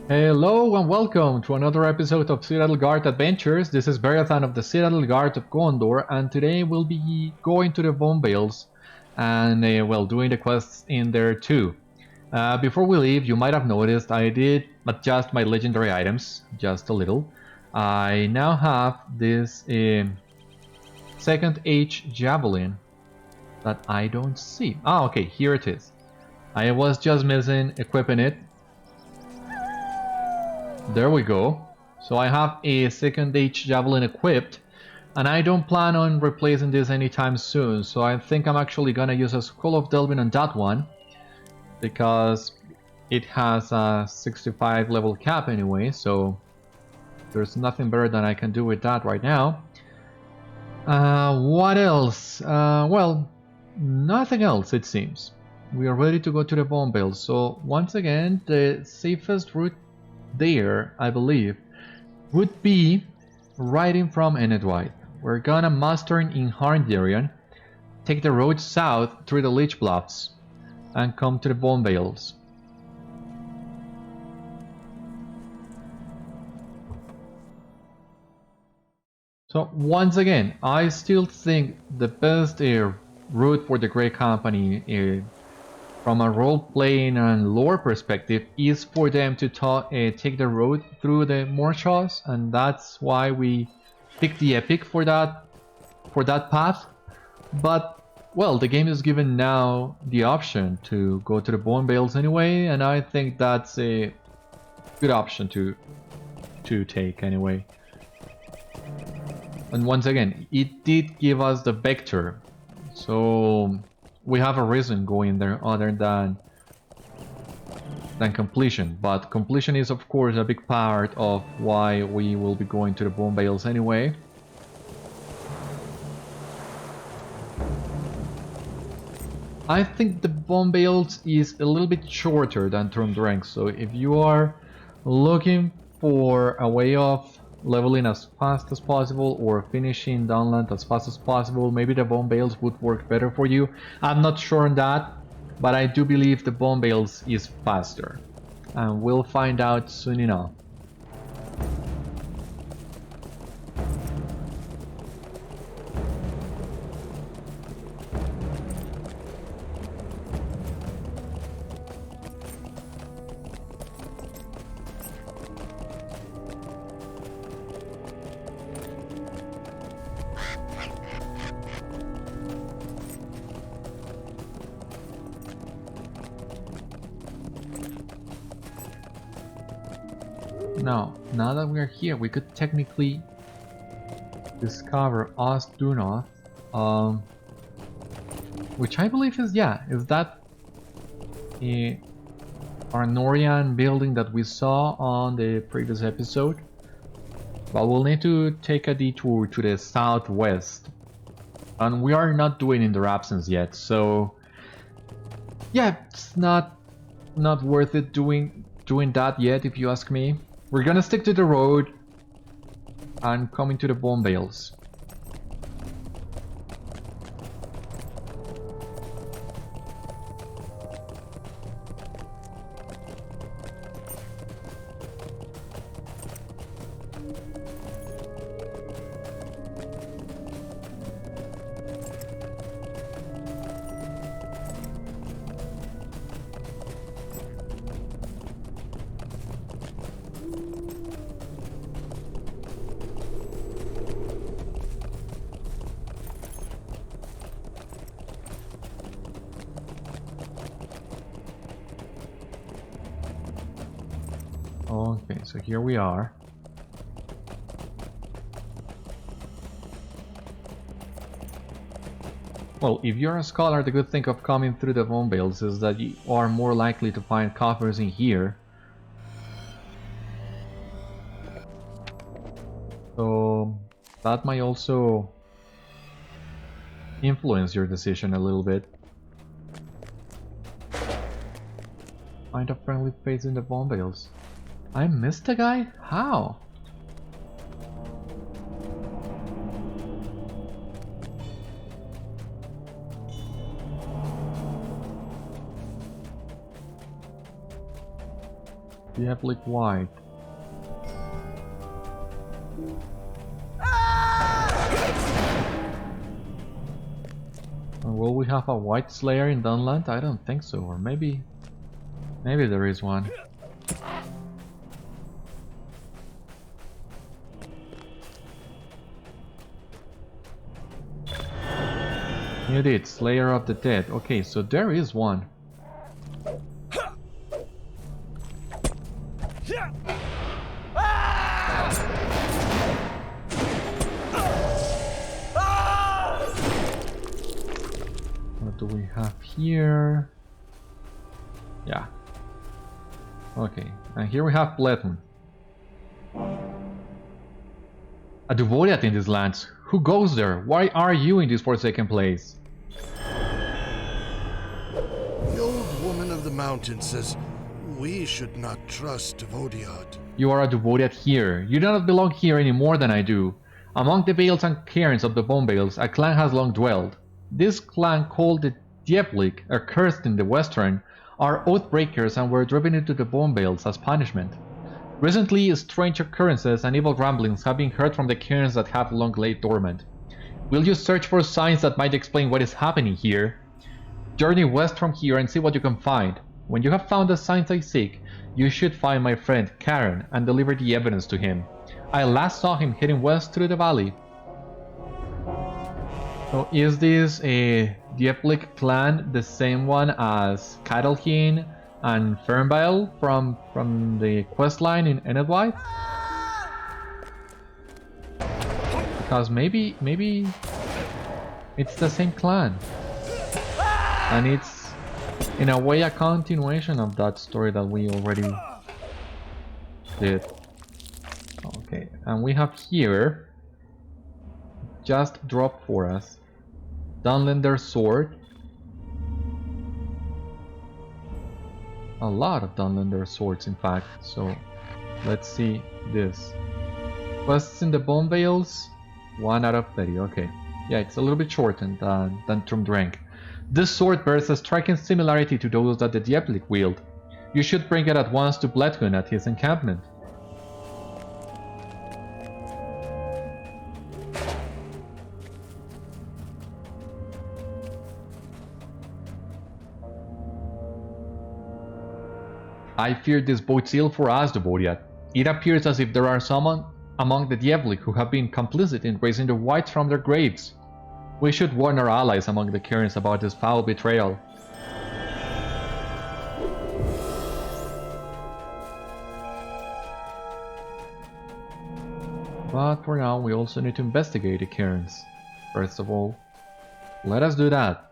Hello and welcome to another episode of Citadel Guard Adventures. This is Beriathan of the Citadel Guard of Gondor, and today we'll be going to the Bonevales and doing the quests in there too. Before we leave, you might have noticed I did adjust my legendary items just a little. I now have this second H javelin that I don't see. Ah, okay, here it is. I was just missing equipping it. There we go. So I have a second H javelin equipped, and I don't plan on replacing this anytime soon, so I think I'm actually gonna use a Scroll of Delving on that one, because it has a 65 level cap anyway, so there's nothing better than I can do with that right now. What else? Well, nothing else it seems. We are ready to go to the Bonevales, so once again, the safest route there, I believe, would be riding from Enedwide. We're gonna muster in Harndarian, take the road south through the Lich Bluffs, and come to the Bonevales. So once again, I still think the best route for the Grey Company from a role-playing and lore perspective is for them to take the road through the Morshaws, and that's why we picked the Epic for that path. But well, the game is given now the option to go to the Bonevales anyway, and I think that's a good option to take anyway. And once again, it did give us the vector, so we have a reason going there other than completion. But completion is of course a big part of why we will be going to the Bonevales anyway. I think the Bonevales is a little bit shorter than Dunlendings, so if you are looking for a way of leveling as fast as possible or finishing Dunland as fast as possible, maybe the Bonevales would work better for you. I'm not sure on that, but I do believe the Bonevales is faster, and we'll find out soon enough. Now that we're here, we could technically discover Asgurn, which I believe is that a Arnorian building that we saw on the previous episode. But we'll need to take a detour to the southwest, and we are not doing in their absence yet, so yeah, it's not worth it doing that yet, if you ask me. We're gonna stick to the road and coming to the Bonevales. Okay, so here we are. Well, if you're a scholar, the good thing of coming through the Bonevales is that you are more likely to find coffers in here. So that might also influence your decision a little bit. Find a friendly face in the Bonevales. I missed a guy? How? Dievlig White. Will we have a White Slayer in Dunland? I don't think so, or maybe there is one. You did, Slayer of the Dead. Okay, so there is one. What do we have here? Yeah. Okay, and here we have Beriathan. A Duvoriat in these lands. Who goes there? Why are you in this forsaken place? The old woman of the mountain says we should not trust Duvoriat. You are a Duvoriat here. You do not belong here any more than I do. Among the vales and cairns of the Bonevales, a clan has long dwelled. This clan, called the Dievlig, accursed in the western, are oath-breakers and were driven into the Bonevales as punishment. Recently, strange occurrences and evil ramblings have been heard from the cairns that have long laid dormant. Will you search for signs that might explain what is happening here? Journey west from here and see what you can find. When you have found the signs I seek, you should find my friend Karen and deliver the evidence to him. I last saw him heading west through the valley. So is this a Dievlig clan the same one as Citadel and Fernvale from the questline in Enedwide? Because maybe it's the same clan. And it's in a way a continuation of that story that we already did. Okay, and we have here just dropped for us Dunlender's sword. A lot of Dunlender's swords, in fact. So let's see this. Quests in the Bonevales, 1 out of 30. Okay, yeah, it's a little bit shortened than Trumdrank. This sword bears a striking similarity to those that the Dievlig wield. You should bring it at once to Beriathan at his encampment. I fear this bodes ill for us, Duvoriat. It appears as if there are some among the Dievlig who have been complicit in raising the wights from their graves. We should warn our allies among the cairns about this foul betrayal. But for now, we also need to investigate the cairns. First of all, let us do that.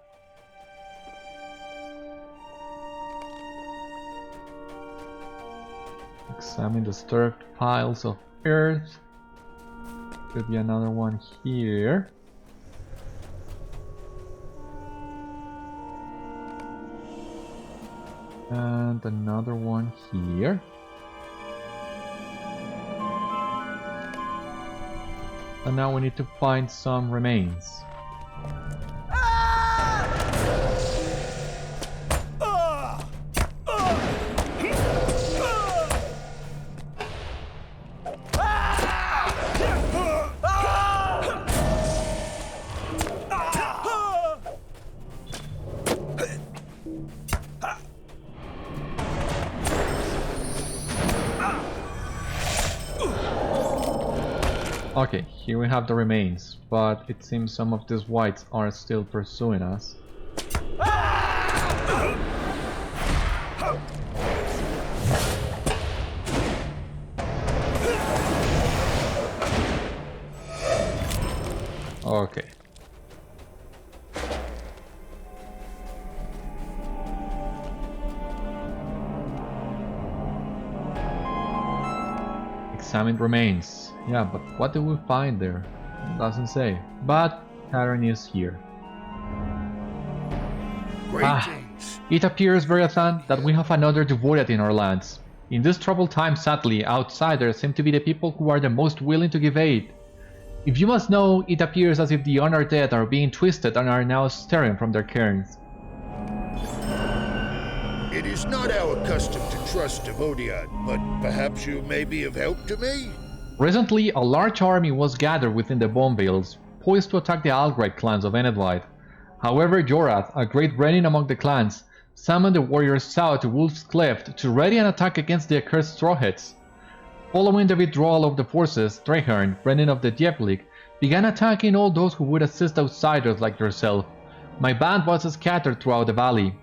Examine the disturbed piles of earth. Could be another one here. And another one here. And now we need to find some remains. Okay, here we have the remains, but it seems some of these wights are still pursuing us. Okay. Examined remains. Yeah, but what do we find there? It doesn't say. But Karen is here. Greetings. It appears, Beriathan, that we have another Duvoriat in our lands. In this troubled time, sadly, outsiders seem to be the people who are the most willing to give aid. If you must know, it appears as if the honored dead are being twisted and are now stirring from their cairns. It is not our custom to trust Devodiad, but perhaps you may be of help to me? Recently, a large army was gathered within the Bonevales, poised to attack the Algrite clans of Enedwide. However, Jorath, a great Brenin among the clans, summoned the warriors south to Wolf's Cleft to ready an attack against the accursed Strawheads. Following the withdrawal of the forces, Trehéarn, Brenin of the Dievlig, began attacking all those who would assist outsiders like yourself. My band was scattered throughout the valley.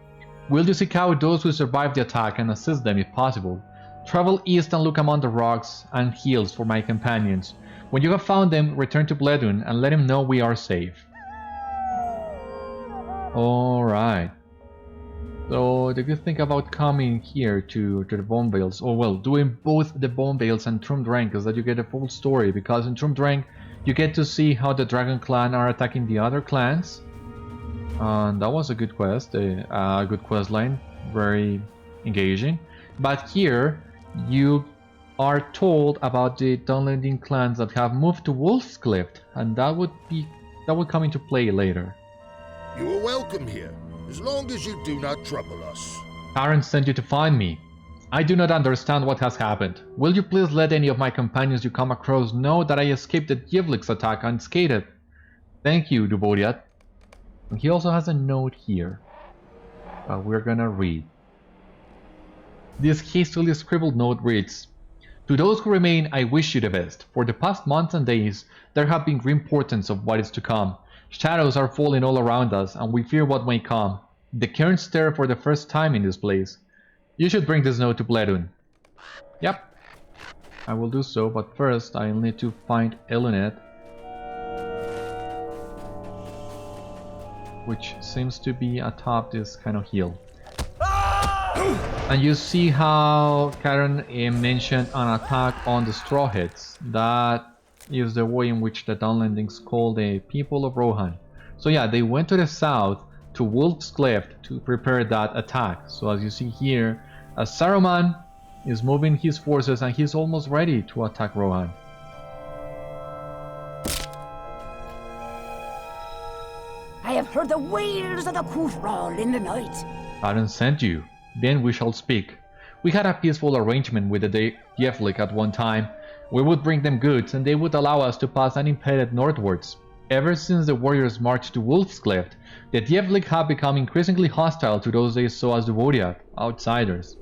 Will you seek out those who survived the attack and assist them if possible? Travel east and look among the rocks and hills for my companions. When you have found them, return to Bledun and let him know we are safe. Alright. So, did you think about coming here to the Bonevales? Or well, doing both the Bonevales and Trumdrank is that you get a full story, because in Trumdrank you get to see how the Dragon Clan are attacking the other clans. And that was a good quest, a good quest line, very engaging. But here, you are told about the Dunlending clans that have moved to Wolf's Cleft, and that would come into play later. You are welcome here, as long as you do not trouble us. Parents sent you to find me. I do not understand what has happened. Will you please let any of my companions you come across know that I escaped the Dievlig's attack unscathed? Thank you, Devodiad. And he also has a note here. We're gonna read. This hastily scribbled note reads, "To those who remain, I wish you the best. For the past months and days, there have been grim portents of what is to come. Shadows are falling all around us, and we fear what may come. The cairns stir for the first time in this place. You should bring this note to Bledun." Yep, I will do so, but first I'll need to find Elunet, which seems to be atop this kind of hill. And you see how Karen mentioned an attack on the Strawheads. That is the way in which the Dunlendings call the people of Rohan. So yeah, they went to the south to Wolf's Cleft to prepare that attack. So as you see here, Saruman is moving his forces and he's almost ready to attack Rohan. I have heard the wails of the Kufral in the night. Karen sent you. Then we shall speak. We had a peaceful arrangement with the Dievlig at one time. We would bring them goods and they would allow us to pass unimpeded northwards. Ever since the warriors marched to Wolf's Cleft, the Dievlig have become increasingly hostile to those they saw as Devodiad, outsiders.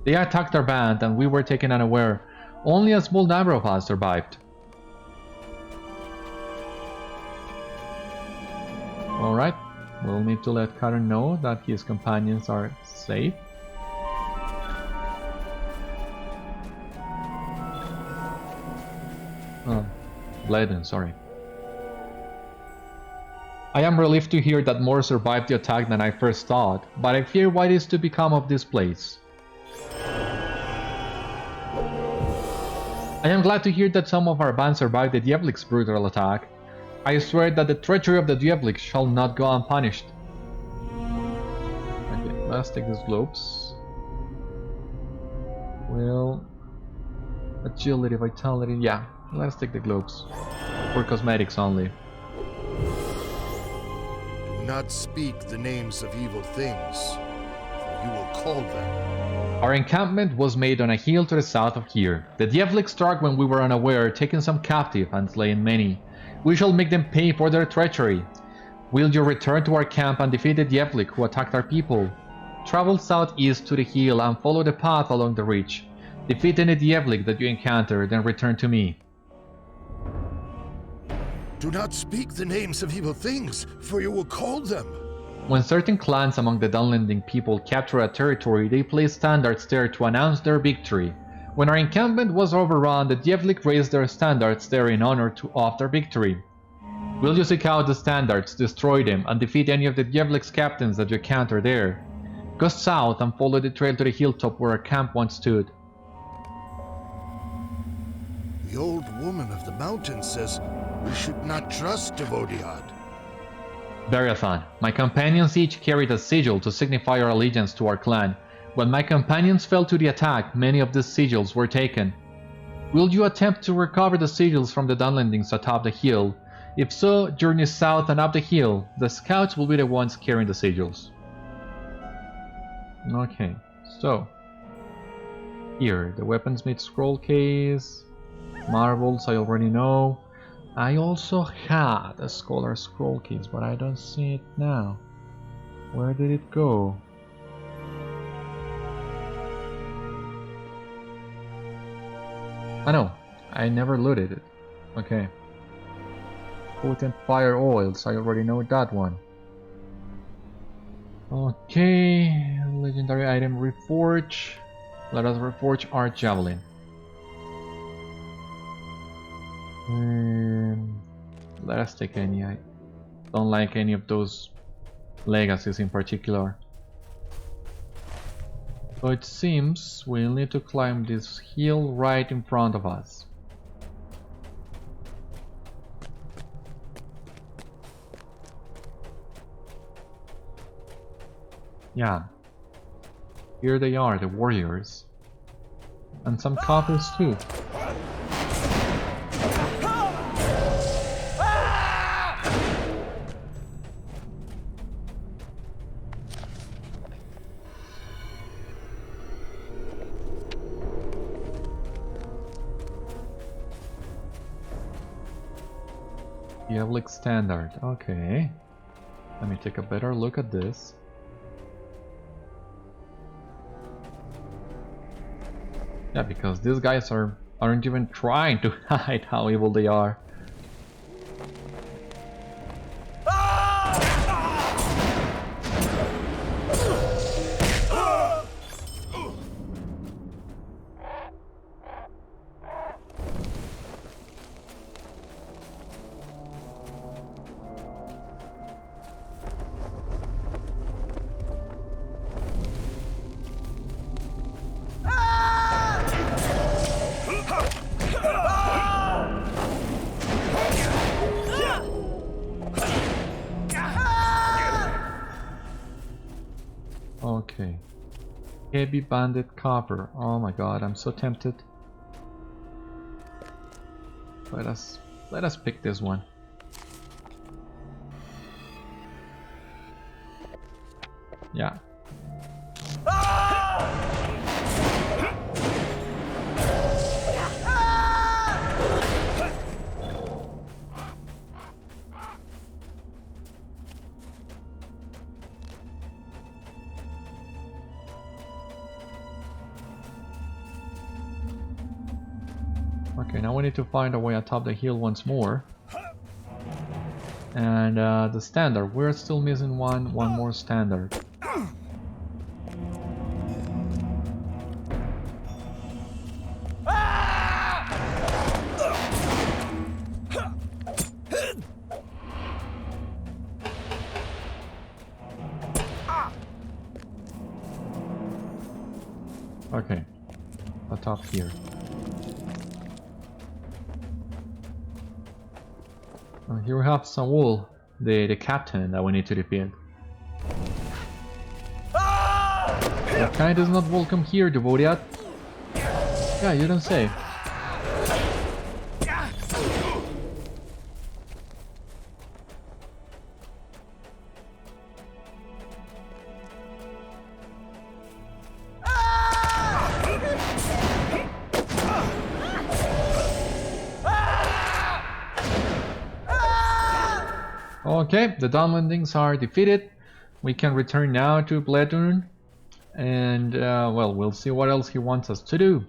They attacked our band and we were taken unaware. Only a small number of us survived. Alright, we'll need to let Karen know that his companions are safe. Oh, Bledun, sorry. I am relieved to hear that more survived the attack than I first thought, but I fear what is to become of this place. I am glad to hear that some of our band survived the Dievlig's brutal attack. I swear that the treachery of the Dievlig shall not go unpunished. Okay, let's take these globes. Well, agility, vitality, yeah, let's take the globes. For cosmetics only. Do not speak the names of evil things, for you will call them. Our encampment was made on a hill to the south of here. The Dievlig struck when we were unaware, taking some captive and slaying many. We shall make them pay for their treachery. Will you return to our camp and defeat the Dievlig who attacked our people? Travel southeast to the hill and follow the path along the ridge. Defeat any Dievlig that you encounter, then return to me. Do not speak the names of evil things, for you will call them. When certain clans among the Dunlending people capture a territory, they place standards there to announce their victory. When our encampment was overrun, the Dievlig raised their standards there in honor of their victory. Will you seek out the standards, destroy them, and defeat any of the Dievlig's captains that you encounter there? Go south and follow the trail to the hilltop where our camp once stood. The old woman of the mountain says we should not trust Devodiad. Beriathan, my companions each carried a sigil to signify our allegiance to our clan. When my companions fell to the attack, many of these sigils were taken. Will you attempt to recover the sigils from the Dunlendings atop the hill? If so, journey south and up the hill. The scouts will be the ones carrying the sigils. Okay, so here, the weaponsmith scroll case, marbles I already know. I also had a scholar scroll case, but I don't see it now. Where did it go? I know, I never looted it. Okay. Potent fire oils, I already know that one. Okay, legendary item reforge. Let us reforge our javelin. Let us take any. I don't like any of those legacies in particular. So it seems we'll need to climb this hill right in front of us. Yeah. Here they are, the warriors. And some coppers too. Dievlig standard, okay. Let me take a better look at this. Yeah, because these guys aren't even trying to hide how evil they are. Okay. Heavy banded copper. Oh my god, I'm so tempted. Let us pick this one. Yeah. Okay, now we need to find a way atop the hill once more. And the standard, we're still missing one more standard. Okay, atop here. Here we have Saul, the captain that we need to defeat. That kind is not welcome here, Beriathan. Yeah, you don't say. Okay, the Dunlendings are defeated. We can return now to Brenin, and well, we'll see what else he wants us to do.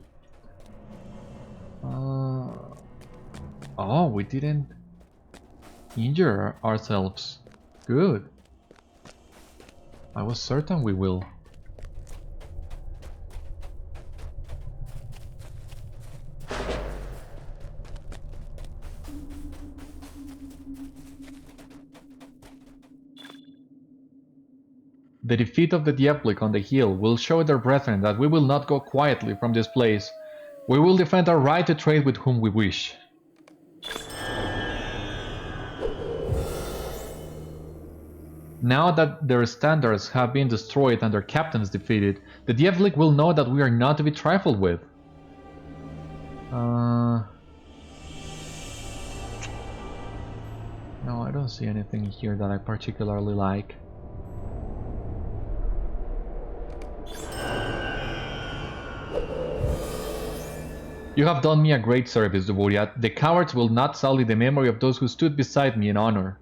Oh, we didn't injure ourselves. Good. I was certain we will. The defeat of the Dievlig on the hill will show their brethren that we will not go quietly from this place. We will defend our right to trade with whom we wish. Now that their standards have been destroyed and their captains defeated, the Dievlig will know that we are not to be trifled with. No, I don't see anything here that I particularly like. You have done me a great service, Duburiat. The cowards will not sully the memory of those who stood beside me in honor.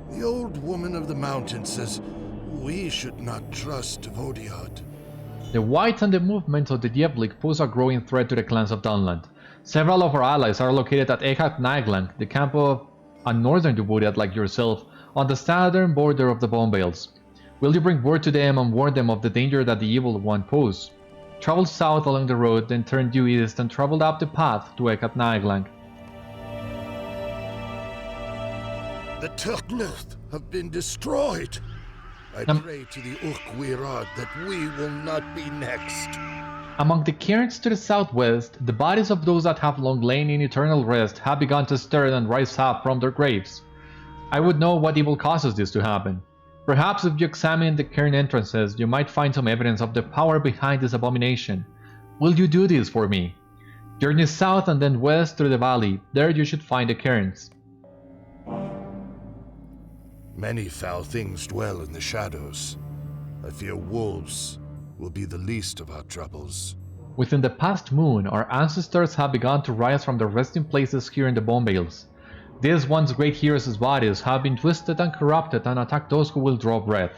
The old woman of the mountain says we should not trust Vodiad. The wights and the movements of the Dievlig pose a growing threat to the clans of Dunland. Several of our allies are located at Echad Naeglanc, the camp of a northern Duburiat like yourself, on the southern border of the Bonevales. Will you bring word to them and warn them of the danger that the evil one poses? Travel south along the road, then turn due east and travel up the path to Echad Naeglanc. The Turkluth have been destroyed. I pray to the Urkwirad that we will not be next. Among the cairns to the southwest, the bodies of those that have long lain in eternal rest have begun to stir and rise up from their graves. I would know what evil causes this to happen. Perhaps if you examine the cairn entrances, you might find some evidence of the power behind this abomination. Will you do this for me? Journey south and then west through the valley. There you should find the cairns. Many foul things dwell in the shadows. I fear wolves will be the least of our troubles. Within the past moon, our ancestors have begun to rise from their resting places here in the Bonevales. These once great heroes' bodies have been twisted and corrupted and attack those who will draw breath.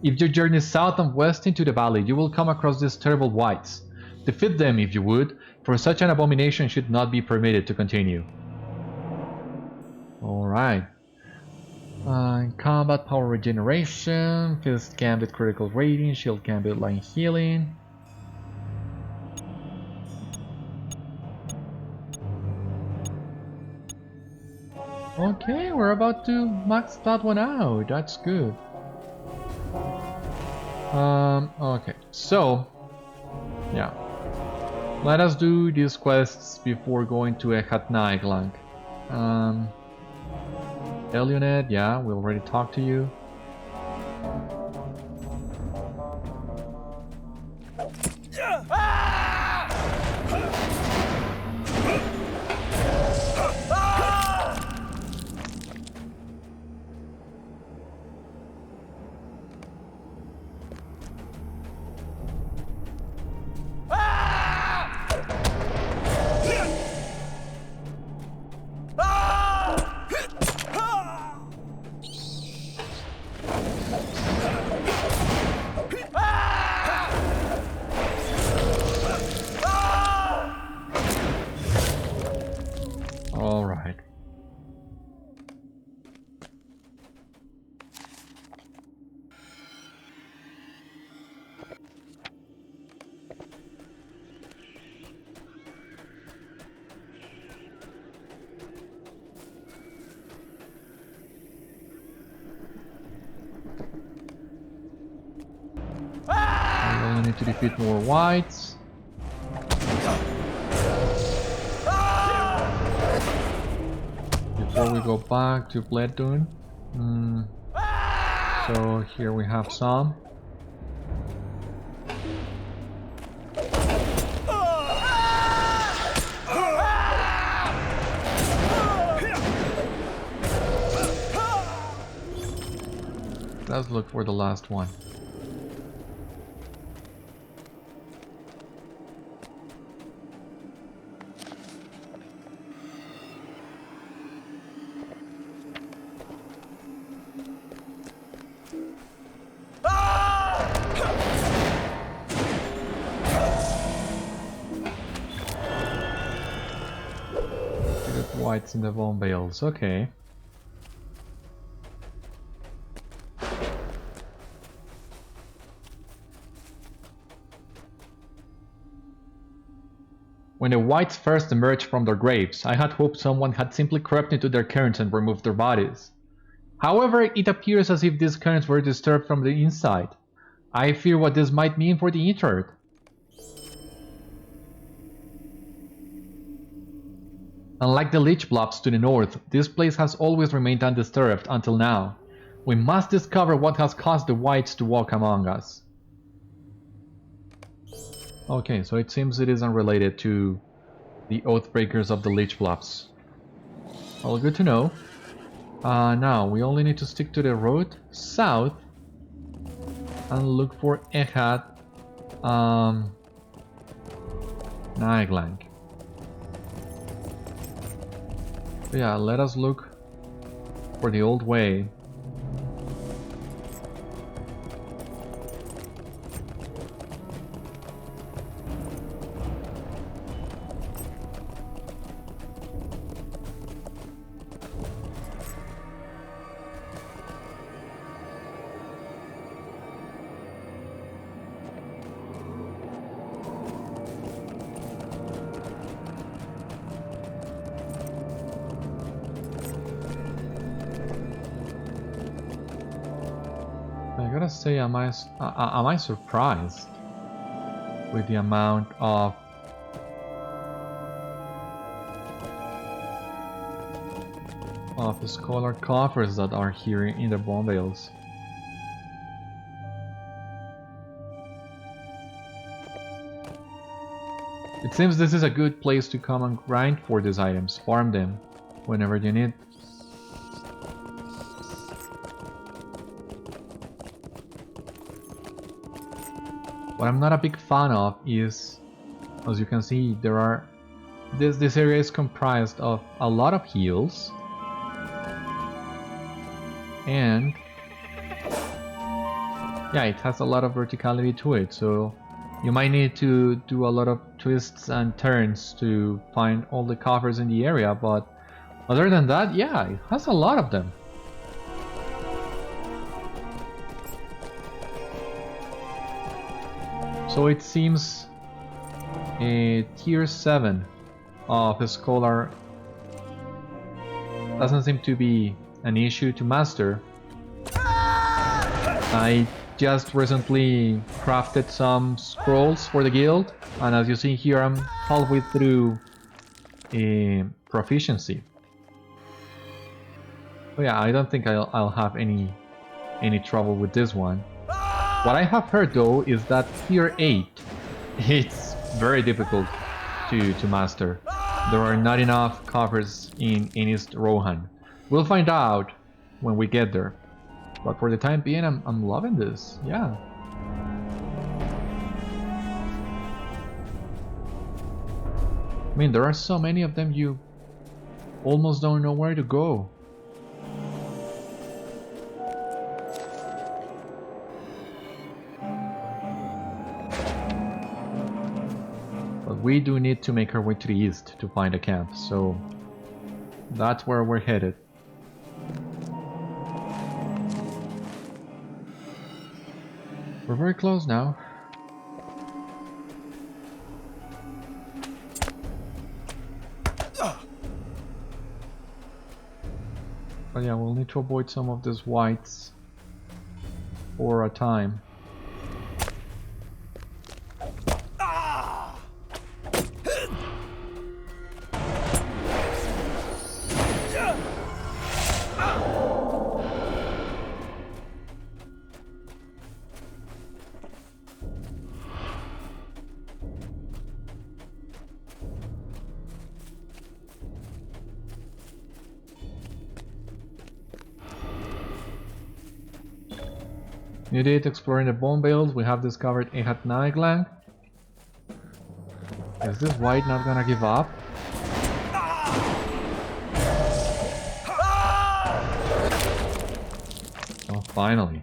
If you journey south and west into the valley, you will come across these terrible wights. Defeat them if you would, for such an abomination should not be permitted to continue. Alright. Combat power regeneration, fist gambit critical rating, shield gambit line healing. Okay, we're about to max that one out. That's good. Okay, so yeah, let us do these quests before going to Echad Naeglanc. Elionet, yeah, we already talked to you. Alright. I only need to defeat more wights. Before we go back to Bledun. So here we have some. Let's look for the last one. Wights in the Bonevales, okay. When the wights first emerged from their graves, I had hoped someone had simply crept into their cairns and removed their bodies. However, it appears as if these cairns were disturbed from the inside. I fear what this might mean for the Earth. Unlike the Lich Blobs to the north, this place has always remained undisturbed until now. We must discover what has caused the wights to walk among us. Okay, so it seems it is unrelated to the Oathbreakers of the Lich Blobs. Well, good to know. Now, we only need to stick to the road south and look for Echad Naeglanc. Yeah, let us look for the old way. I gotta say, am I surprised with the amount of scholar coffers that are here in the Bonevales. It seems this is a good place to come and grind for these items, farm them whenever you need. What I'm not a big fan of is, as you can see, this area is comprised of a lot of hills, and yeah, it has a lot of verticality to it, so you might need to do a lot of twists and turns to find all the coffers in the area, but other than that, yeah, it has a lot of them. So it seems a tier 7 of a scholar doesn't seem to be an issue to master. I just recently crafted some scrolls for the guild, and as you see here, I'm halfway through a proficiency. So yeah, I don't think I'll have any trouble with this one. What I have heard though is that tier 8, it's very difficult to master. There are not enough coffers in East Rohan. We'll find out when we get there. But for the time being, I'm loving this, yeah. I mean, there are so many of them you almost don't know where to go. But we do need to make our way to the east to find a camp, so that's where we're headed. We're very close now. But yeah, we'll need to avoid some of these wights for a time. New date exploring the Bonevales. We have discovered Echad Naeglanc. Is this wight not gonna give up? Oh, finally.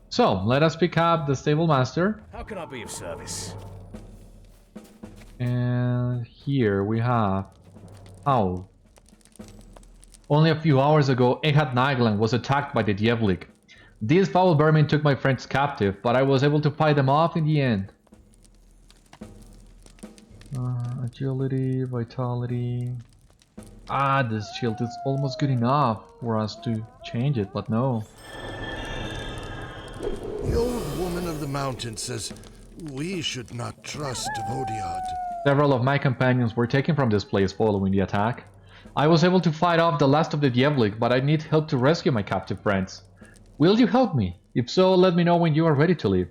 So, let us pick up the stable master. How can I be of service? And here we have... Oh. Only a few hours ago, Echad Naeglanc was attacked by the Dievlig. These foul vermin took my friends captive, but I was able to fight them off in the end. Agility, vitality... Ah, this shield is almost good enough for us to change it, but no. The old woman of the mountain says we should not trust Vodiad. Several of my companions were taken from this place following the attack. I was able to fight off the last of the Dievlig, but I need help to rescue my captive friends. Will you help me? If so, let me know when you are ready to leave.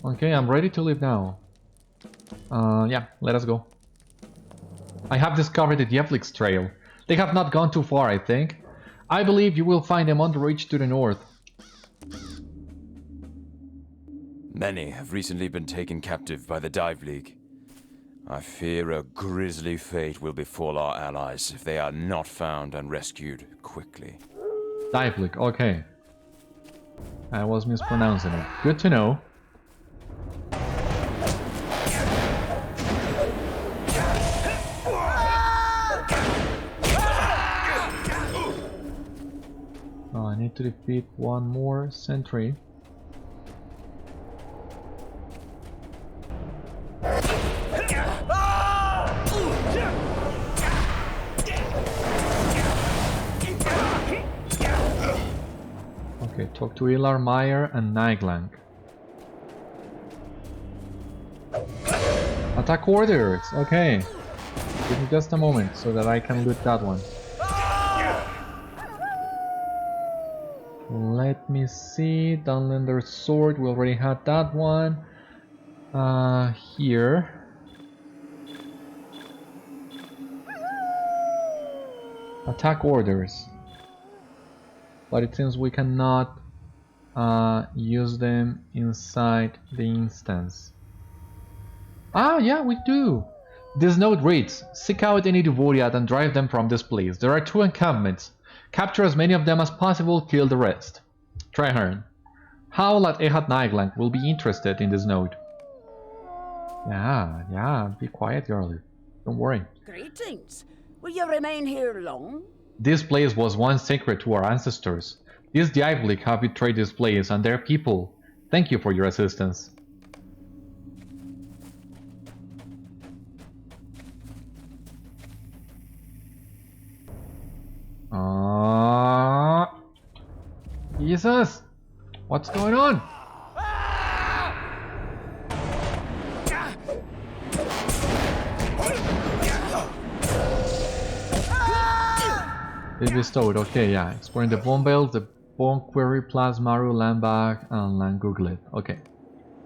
Okay, I'm ready to leave now. Yeah, let us go. I have discovered the Dievlig's trail. They have not gone too far, I think. I believe you will find them on the ridge to the north. Many have recently been taken captive by the Dievlig. I fear a grisly fate will befall our allies if they are not found and rescued quickly. Dievlig, okay. I was mispronouncing it. Good to know. Oh, I need to defeat one more sentry. Okay, talk to Ilar, Meyer and Naeglanc. Attack orders! Okay. Give me just a moment so that I can loot that one. Let me see. Dunlender's sword, we already had that one. Here. Attack orders. But it seems we cannot use them inside the instance. Ah, yeah, we do! This note reads, seek out any Beriathan and drive them from this place. There are 2 encampments. Capture as many of them as possible, kill the rest. Trehéarn. Howl at Echad Naeglanc will be interested in this note. Yeah, be quiet, girlie. Don't worry. Greetings. Will you remain here long? This place was once sacred to our ancestors. These Dievlig have betrayed this place and their people. Thank you for your assistance. Jesus! What's going on? They bestowed, okay, yeah. Exploring the Bonevales, the Bonquery, Plas-maru, Landbag, and Languglet. Okay.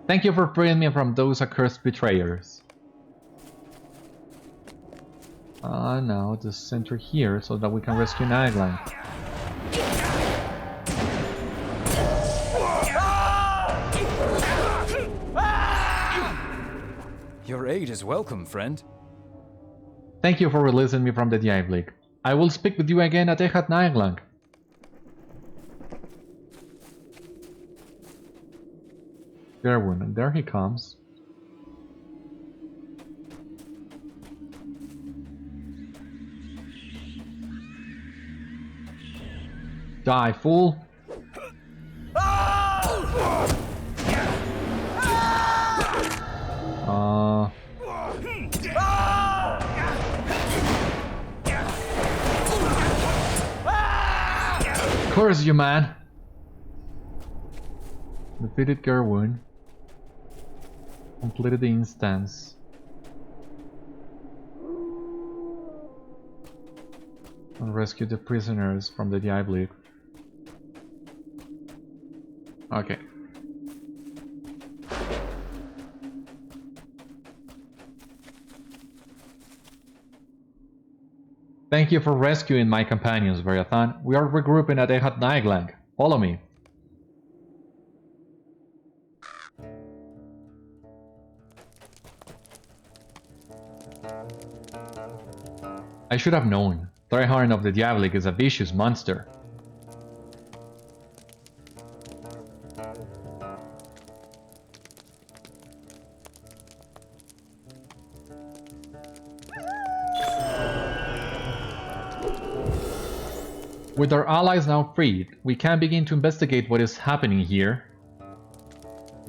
Thank you for freeing me from those accursed betrayers. Now the center here so that we can rescue Naeglanc. Your aid is welcome, friend. Thank you for releasing me from the Dievlig. I will speak with you again at Echad Naeglanc. Gerwin, and there he comes. Die, fool! Curse you, man! Defeated Gerwin. Completed the instance. And rescued the prisoners from the Dievlig. Okay. Thank you for rescuing my companions, Beriathan. We are regrouping at Echad Naeglanc. Follow me. I should have known. Trehéarn of the Dievlig is a vicious monster. With our allies now freed, we can begin to investigate what is happening here.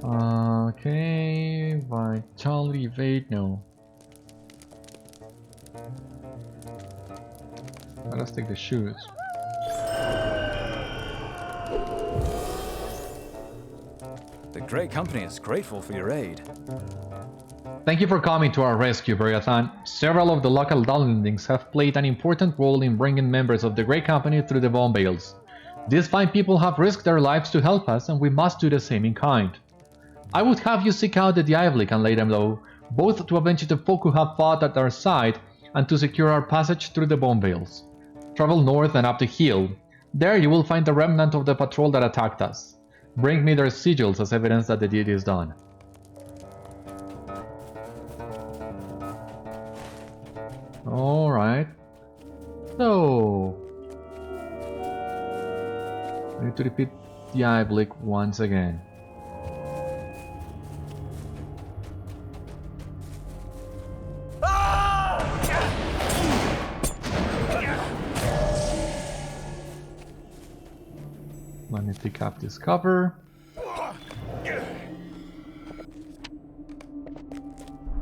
Okay, vitality evade, no. Let's take the shoes. The Grey Company is grateful for your aid. Thank you for coming to our rescue, Beriathan. Several of the local Dunlendings have played an important role in bringing members of the Grey Company through the Bonevales. These fine people have risked their lives to help us, and we must do the same in kind. I would have you seek out the Dievlig and lay them low, both to avenge the folk who have fought at our side and to secure our passage through the Bonevales. Travel north and up the hill. There you will find the remnant of the patrol that attacked us. Bring me their sigils as evidence that the deed is done. Alright. So... I need to repeat Dievlig once again. Let me pick up this cover.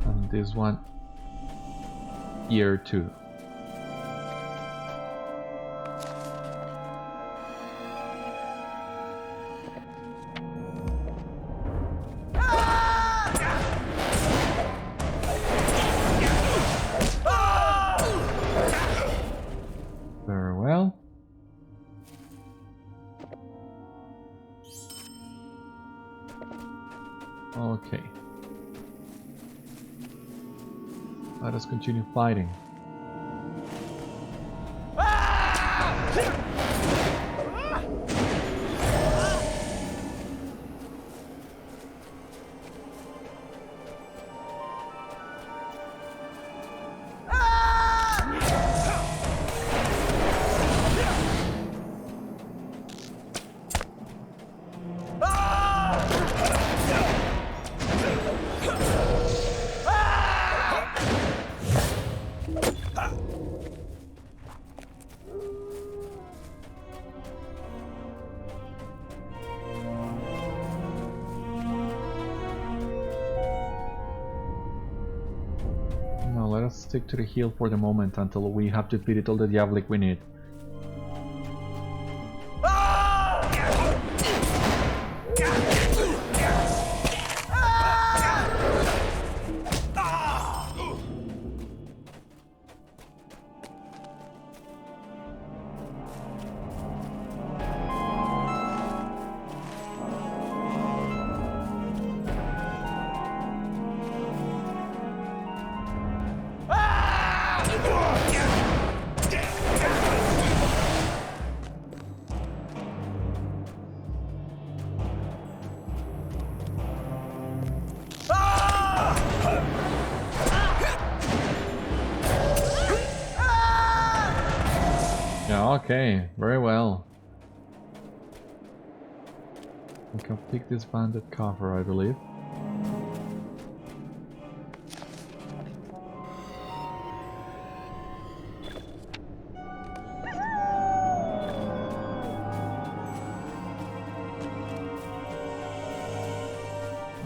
And this one here too. Very well. Okay. Let us continue fighting. Let us stick to the hill for the moment until we have defeated all the Dievlig we need. Okay, very well. We can pick this banded cover, I believe.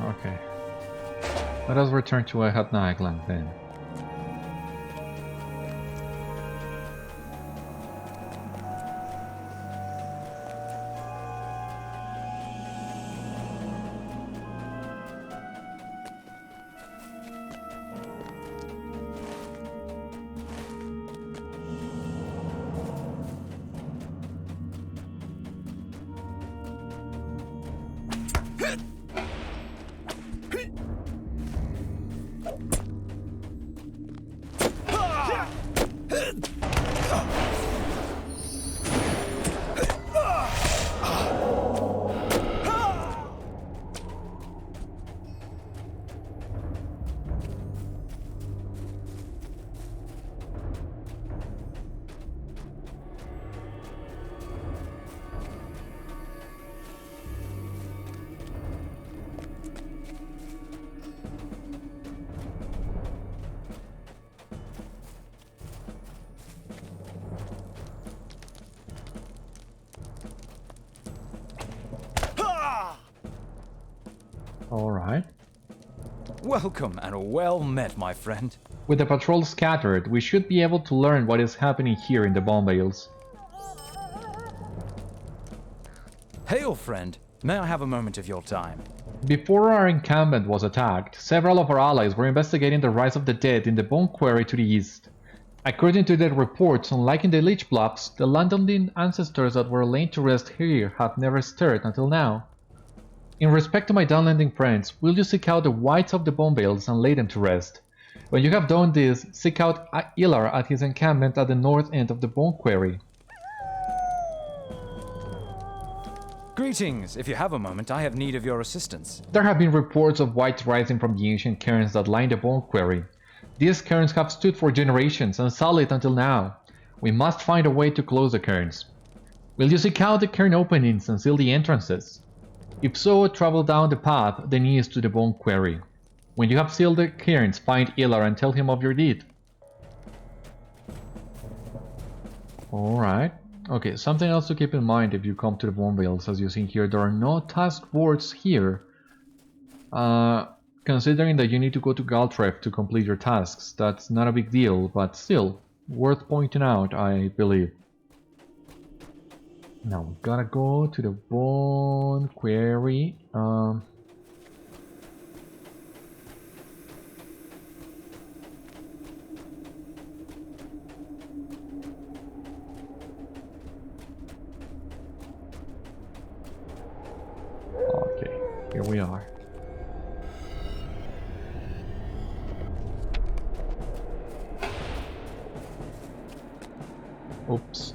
Okay. Let us return to Echad Naeglanc then. Alright. Welcome and well met, my friend. With the patrol scattered, we should be able to learn what is happening here in the Bonevales. Hail, friend. May I have a moment of your time? Before our encampment was attacked, several of our allies were investigating the rise of the dead in the Bone Quarry to the east. According to their reports, unlike in the Lich Blocks, the Dunlending ancestors that were laid to rest here have never stirred until now. In respect to my Dunlending friends, will you seek out the wights of the Bonevales and lay them to rest? When you have done this, seek out Ilar at his encampment at the north end of the Bone Quarry. Greetings. If you have a moment, I have need of your assistance. There have been reports of wights rising from the ancient cairns that line the Bone Quarry. These cairns have stood for generations and solid until now. We must find a way to close the cairns. Will you seek out the cairn openings and seal the entrances? If so, travel down the path that leads to the Bone Quarry. When you have sealed the cairns, find Ilar and tell him of your deed. Alright. Okay, something else to keep in mind if you come to the Bonevales. As you see here, there are no task boards here. Considering that you need to go to Galtref to complete your tasks, that's not a big deal, but still, worth pointing out, I believe. Now, we gotta go to the Bone Quarry. Okay, here we are. Oops.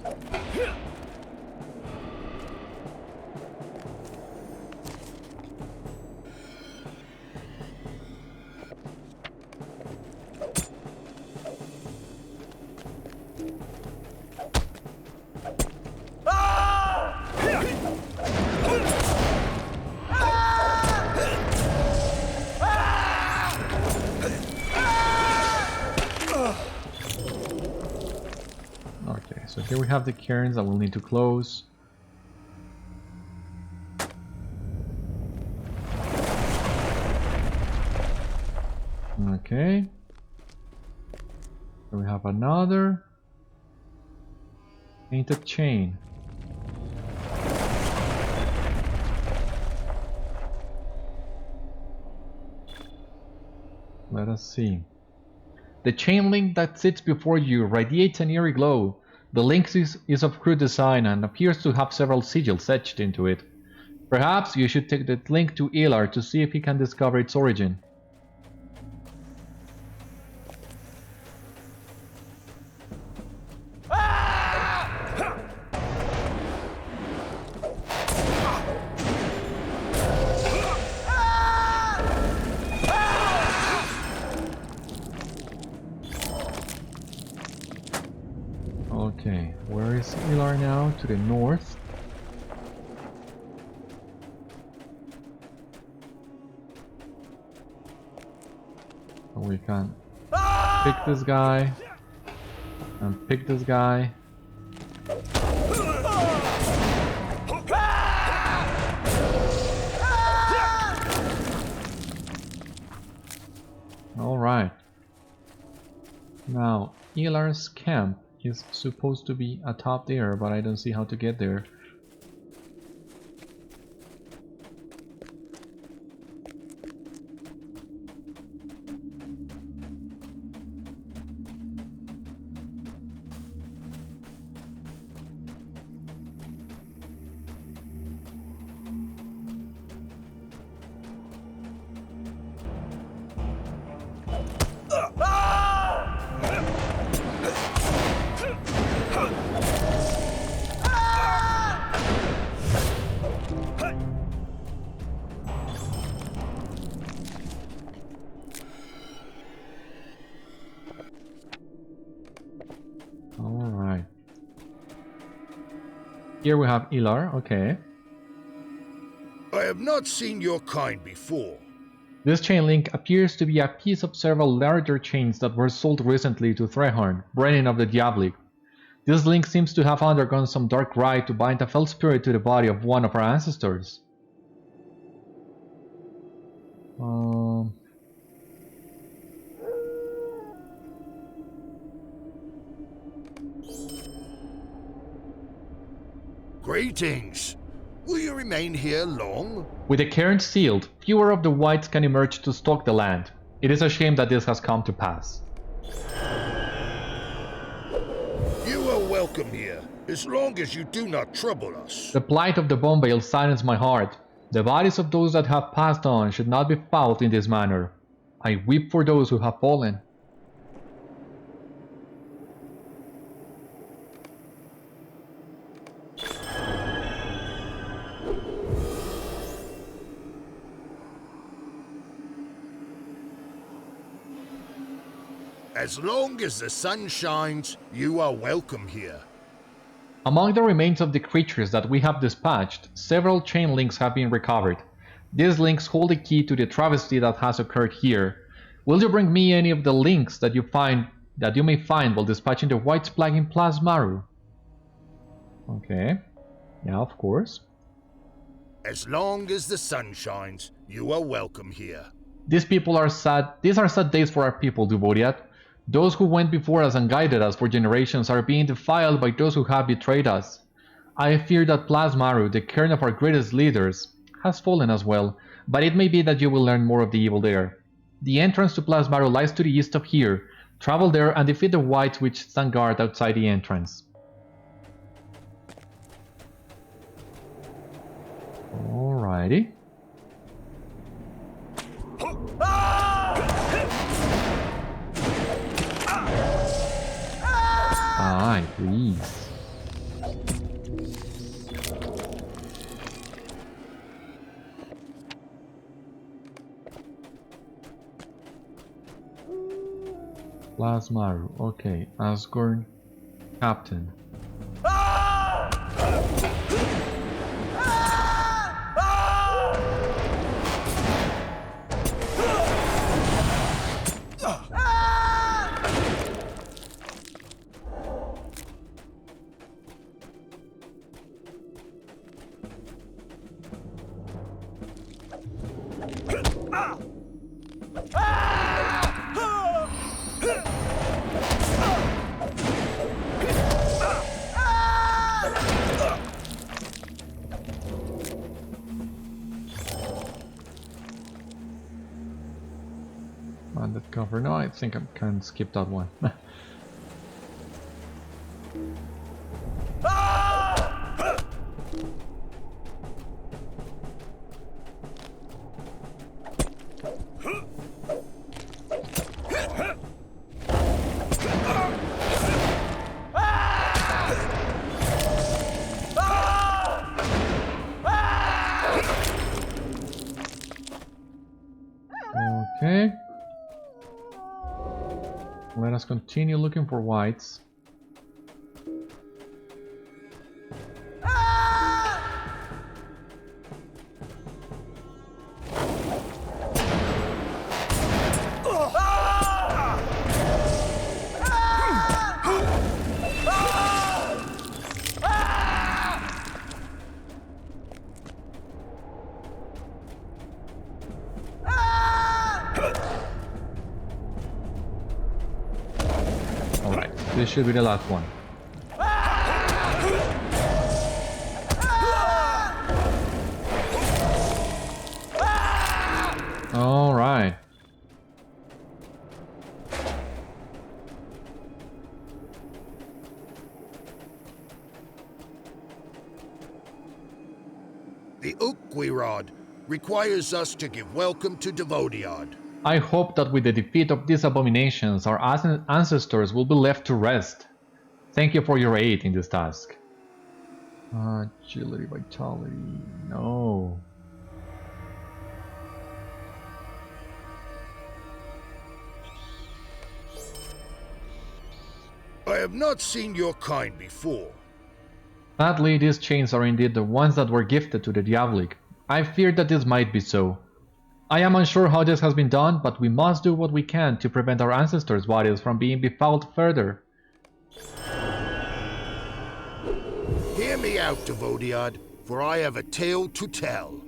So here we have the cairns that we'll need to close. Okay. So we have another painted chain. Let us see. The chain link that sits before you radiates an eerie glow. The link is of crude design and appears to have several sigils etched into it. Perhaps you should take the link to Ilar to see if he can discover its origin. Okay, where is Ilar now? To the north. So we can pick this guy and pick this guy. Alright. Now, Ilar's camp is supposed to be atop there, but I don't see how to get there. Alright. Here we have Ilar, okay. I have not seen your kind before. This chain link appears to be a piece of several larger chains that were sold recently to Trehéarn, Brenin of the Dievlig. This link seems to have undergone some dark rite to bind a fell spirit to the body of one of our ancestors. Greetings. Will you remain here long? With the cairn sealed, fewer of the wights can emerge to stalk the land. It is a shame that this has come to pass. You are welcome here, as long as you do not trouble us. The plight of the Bonevales saddens my heart. The bodies of those that have passed on should not be fouled in this manner. I weep for those who have fallen. As long as the sun shines, you are welcome here. Among the remains of the creatures that we have dispatched, several chain links have been recovered. These links hold the key to the travesty that has occurred here. Will you bring me any of the links that you may find while dispatching the wights plaguing Plas-maru? Okay. Yeah, of course. As long as the sun shines, you are welcome here. These are sad days for our people, Duvoriat. Those who went before us and guided us for generations are being defiled by those who have betrayed us. I fear that Plas-maru, the cairn of our greatest leaders, has fallen as well, but it may be that you will learn more of the evil there. The entrance to Plas-maru lies to the east of here. Travel there and defeat the wights which stand guard outside the entrance. Alrighty. Aye, please. Plas-maru, okay. Asgurn-capten. Bandit cover. No, I think I can skip that one. Okay. Let us continue looking for wights. This should be the last one. All right. The Ukwirad requires us to give welcome to Devodiad. I hope that with the defeat of these abominations, our ancestors will be left to rest. Thank you for your aid in this task. Agility, vitality, no. I have not seen your kind before. Sadly, these chains are indeed the ones that were gifted to the Dievlig. I fear that this might be so. I am unsure how this has been done, but we must do what we can to prevent our ancestors' bodies from being befouled further. Hear me out, Devodiad, for I have a tale to tell.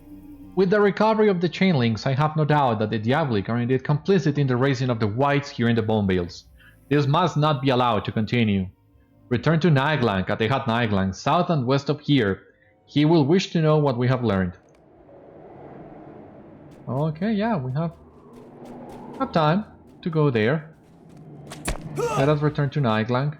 With the recovery of the chain links, I have no doubt that the Dievlig are indeed complicit in the raising of the wights here in the Bonevales. This must not be allowed to continue. Return to Naeglanc at Echad Naeglanc, south and west of here. He will wish to know what we have learned. Okay, yeah, we have time to go there. Let us return to Naeglanc.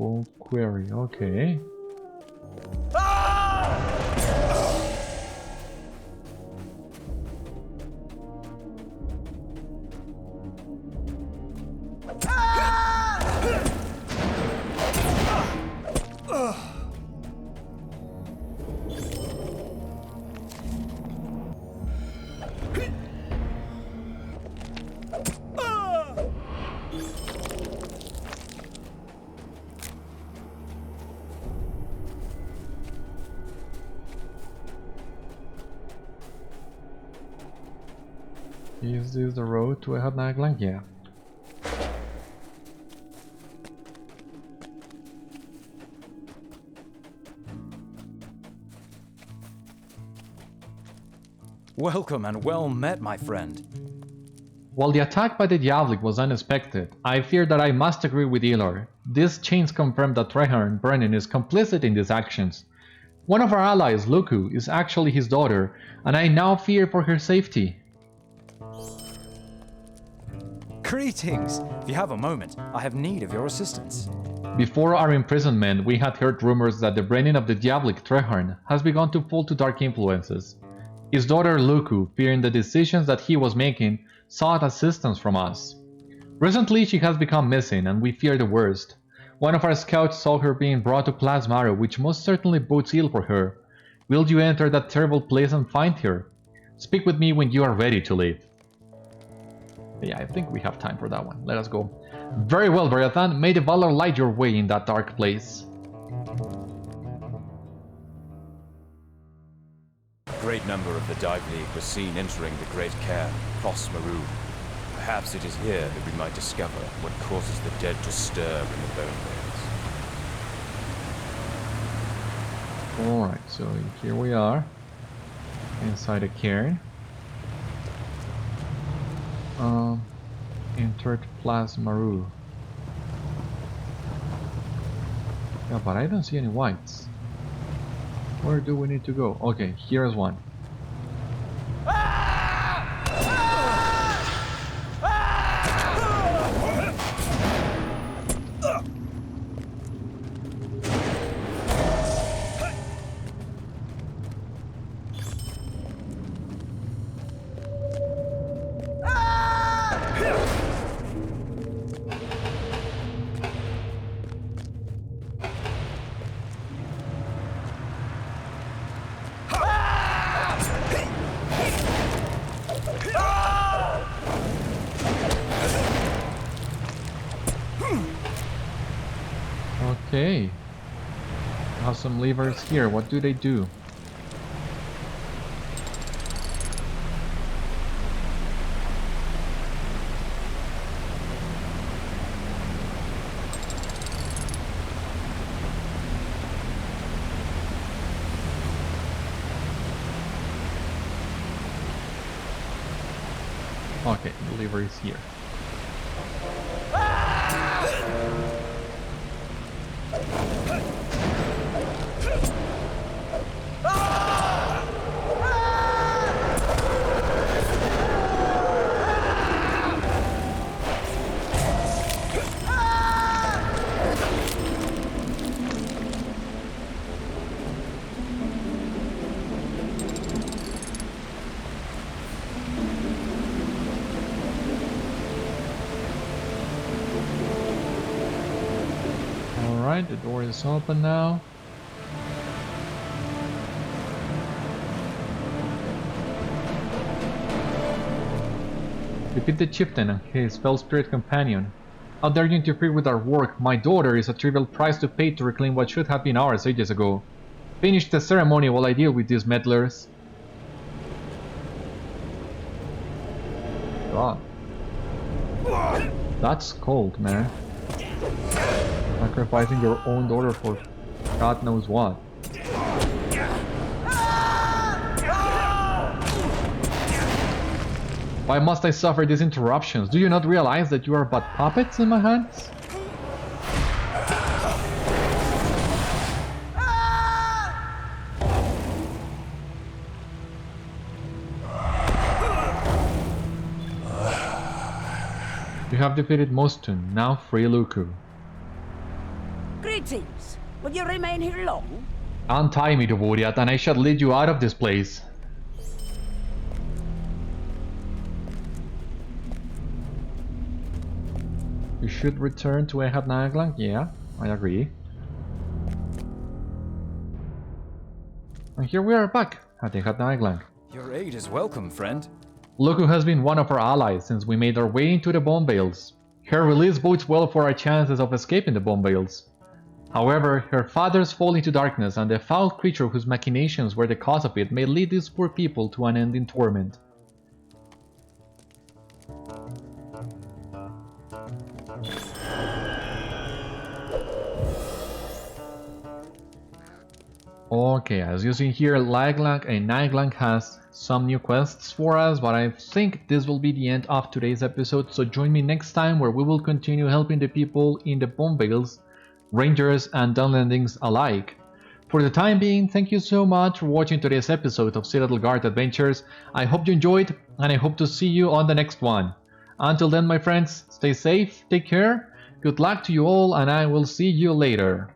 Full query, okay. Is this the road to Echad Naeglanc? Yeah. Welcome and well met, my friend. While the attack by the Dievlig was unexpected, I fear that I must agree with Elor. These chains confirm that Trehéarn Brenin is complicit in these actions. One of our allies, Luku, is actually his daughter, and I now fear for her safety. Greetings! If you have a moment, I have need of your assistance. Before our imprisonment, we had heard rumors that the Brenin of the Dievlig, Trehéarn, has begun to fall to dark influences. His daughter Luku, fearing the decisions that he was making, sought assistance from us. Recently, she has become missing, and we fear the worst. One of our scouts saw her being brought to Plas-maru, which most certainly bodes ill for her. Will you enter that terrible place and find her? Speak with me when you are ready to leave. Yeah, I think we have time for that one. Let us go. Very well, Beriathan. May the valor light your way in that dark place. A great number of the Dievlig were seen entering the great cairn, Plas-maru. Perhaps it is here that we might discover what causes the dead to stir in the Bonevales. Alright, so here we are. Inside a cairn. Entered Plas-maru. Yeah, but I don't see any wights. Where do we need to go? Okay, here's one. Okay. I have some levers here. What do they do? Okay, the lever is here. Alright, the door is open now. Repeat the chieftain and his fell spirit companion. How dare you interfere with our work? My daughter is a trivial price to pay to reclaim what should have been ours ages ago. Finish the ceremony while I deal with these meddlers. God. That's cold, man. Sacrificing your own daughter for God knows what. Why must I suffer these interruptions? Do you not realize that you are but puppets in my hands? You have defeated Mostun, now free Luku. Greetings. Will you remain here long? Untie me to Beriathan, and I shall lead you out of this place. You should return to Echad Naeglanc. Yeah, I agree. And here we are back at Echad Naeglanc. Your aid is welcome, friend. Look who has been one of our allies since we made our way into the Bonevales. Her release bodes well for our chances of escaping the Bonevales. However, her father's fall into darkness and the foul creature whose machinations were the cause of it may lead these poor people to an end in torment. Okay, as you see here, Echad Naeglanc has some new quests for us, but I think this will be the end of today's episode, so join me next time where we will continue helping the people in the Bonevales, Rangers and Dunlendings alike. For the time being, thank you so much for watching today's episode of Citadel Guard Adventures. I hope you enjoyed, and I hope to see you on the next one. Until then, my friends, stay safe, take care, good luck to you all, and I will see you later.